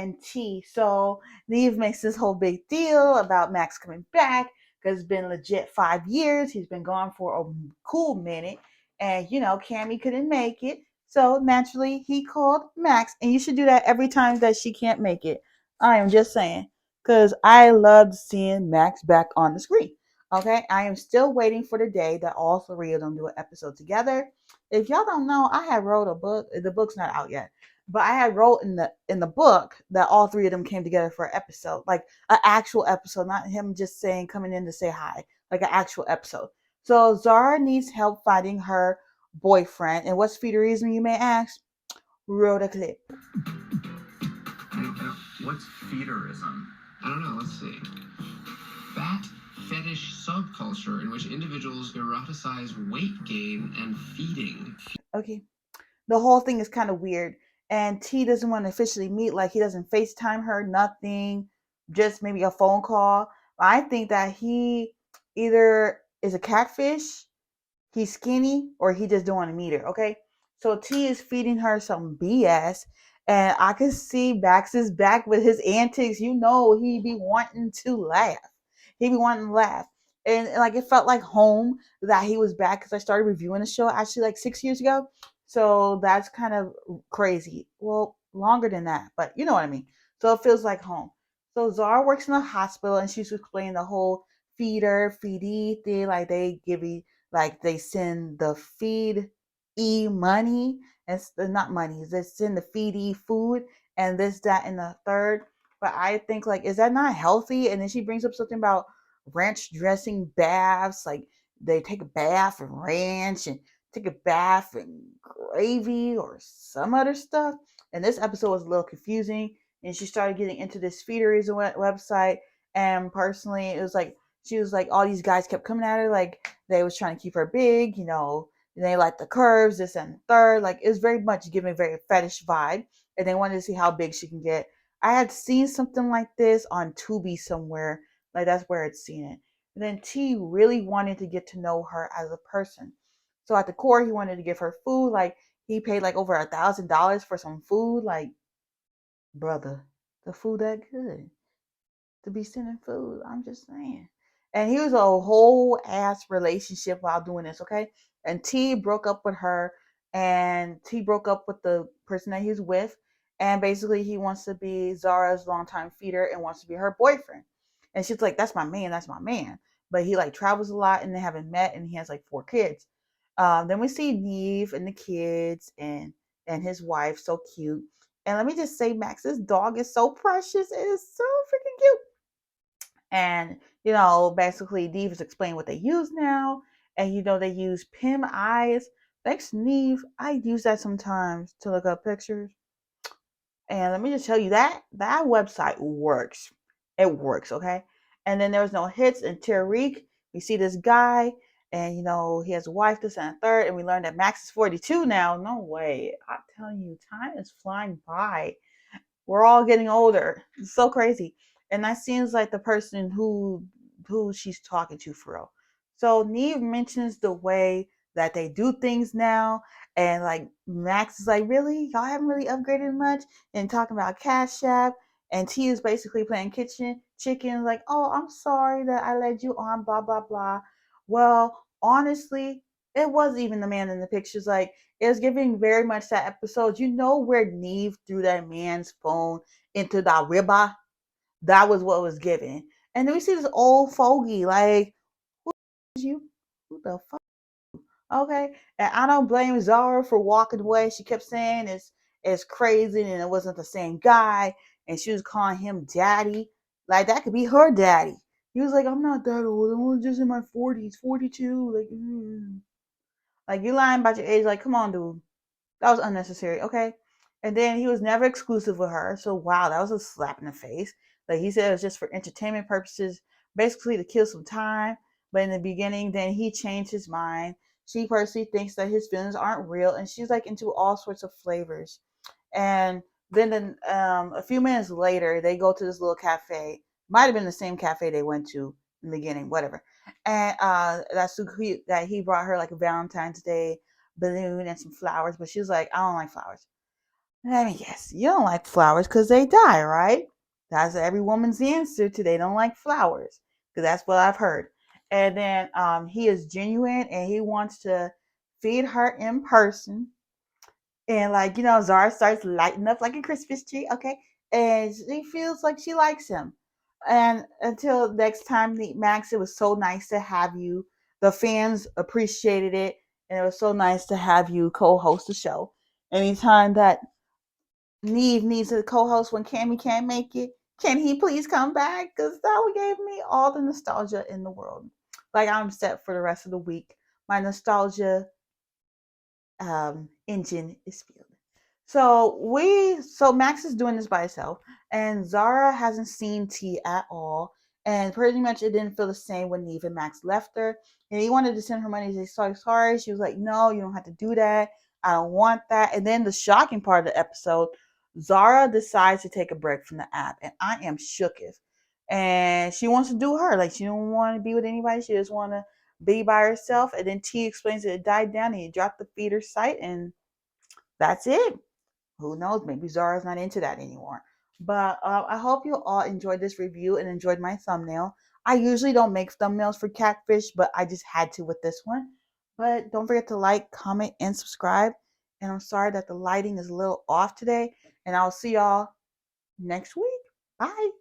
and T. So Neve makes this whole big deal about Max coming back because it's been legit 5 years. He's been gone for a cool minute. And, Cammy couldn't make it. So naturally, he called Max. And you should do that every time that she can't make it. I am just saying. Because I loved seeing Max back on the screen. Okay, I am still waiting for the day that all three of them do an episode together. If y'all don't know, I have wrote a book. The book's not out yet, but I had wrote in the book that all three of them came together for an episode, like an actual episode, not him just saying coming in to say hi, like an actual episode. So Zara needs help finding her boyfriend, and what's feederism, you may ask? Wrote a clip. What's feederism? I don't know. Let's see. Fat fetish subculture in which individuals eroticize weight gain and feeding. Okay, the whole thing is kind of weird, and T doesn't want to officially meet. Like, he doesn't FaceTime her, nothing, just maybe a phone call. I think that he either is a catfish, he's skinny, or he just don't want to meet her. Okay, so T is feeding her some BS, and I can see Max is back with his antics. He be wanting to laugh. He be wanting to laugh. And like, it felt like home that he was back, because I started reviewing the show actually like 6 years ago. So that's kind of crazy. Well, longer than that, but you know what I mean. So it feels like home. So Zara works in a hospital, and she's explaining the whole feedee thing. Like, they send the feed money, and not money, they send the feed food, and this, that, and the third. But I think, like, is that not healthy? And then she brings up something about ranch dressing baths. Like, they take a bath in ranch and take a bath in gravy or some other stuff. And this episode was a little confusing. And she started getting into this feederism website. And personally, it was like, she was like, all these guys kept coming at her, like they was trying to keep her big, and they like the curves, this and the third. Like, it was very much giving very fetish vibe, and they wanted to see how big she can get. I had seen something like this on Tubi somewhere, like that's where I'd seen it. And then T really wanted to get to know her as a person. So at the core, he wanted to give her food. Like, he paid like over $1,000 for some food. Like, brother, the food that good to be sending food. I'm just saying. And he was a whole ass relationship while doing this, okay? And T broke up with her, and T broke up with the person that he's with. And basically, he wants to be Zara's longtime feeder and wants to be her boyfriend. And she's like, that's my man, that's my man. But he like travels a lot, and they haven't met, and he has like 4 kids. Then we see Neve and the kids and his wife, so cute. And let me just say, Max's dog is so precious. It is so freaking cute. And basically Neve explain what they use now. And they use Pim eyes. Thanks, Neve. I use that sometimes to look up pictures. And let me just tell you, that website works. It works, okay? And then there's no hits. And Tariq, we see this guy, and he has a wife, this and a third, and we learned that Max is 42 now. No way. I'm telling you, time is flying by. We're all getting older. It's so crazy. And that seems like the person who she's talking to, for real. So Neve mentions the way that they do things now, and like Max is like, really? Y'all haven't really upgraded much? And talking about Cash App, and T is basically playing kitchen chicken, like, oh, I'm sorry that I led you on, blah blah blah. Well, honestly, it wasn't even the man in the pictures. Like, it was giving very much that episode. Where Neve threw that man's phone into the river? That was what was given. And then we see this old fogey, like, who is you? Who the fuck? Okay. And I don't blame Zara for walking away. She kept saying it's crazy and it wasn't the same guy. And she was calling him daddy. Like, that could be her daddy. He was like, I'm not that old. I'm only just in my 40s, 42. Like, you lying about your age. Like, come on, dude. That was unnecessary, okay? And then he was never exclusive with her. So, wow, that was a slap in the face. Like, he said it was just for entertainment purposes, basically to kill some time. But in the beginning, then he changed his mind. She personally thinks that his feelings aren't real, and she's like into all sorts of flavors. And then a few minutes later, they go to this little cafe. Might have been the same cafe they went to in the beginning, whatever. And that's so cute that he brought her like a Valentine's Day balloon and some flowers, but she was like, I don't like flowers. I mean, yes, you don't like flowers because they die, right? That's every woman's answer to they don't like flowers because that's what I've heard. And then he is genuine and he wants to feed her in person. And like, Zara starts lighting up like a Christmas tree, okay? And she feels like she likes him. And until next time, Max, it was so nice to have you. The fans appreciated it, and it was so nice to have you co-host the show. Anytime that Neve needs a co-host when Cammy can't make it, can he please come back? Because that would gave me all the nostalgia in the world. Like I'm set for the rest of the week. My nostalgia engine is filled. So Max is doing this by himself, and Zara hasn't seen T at all, and pretty much it didn't feel the same when Neve and Max left her. And he wanted to send her money to say sorry. She was like, "No, you don't have to do that. I don't want that." And then the shocking part of the episode, Zara decides to take a break from the app, and I am shooketh. And she wants to do her like she don't want to be with anybody. She just want to be by herself. And then T explains that it died down and he dropped the feeder site, and that's it. Who knows? Maybe Zara's not into that anymore. But I hope you all enjoyed this review and enjoyed my thumbnail. I usually don't make thumbnails for Catfish, but I just had to with this one. But don't forget to like, comment, and subscribe. And I'm sorry that the lighting is a little off today. And I'll see y'all next week. Bye.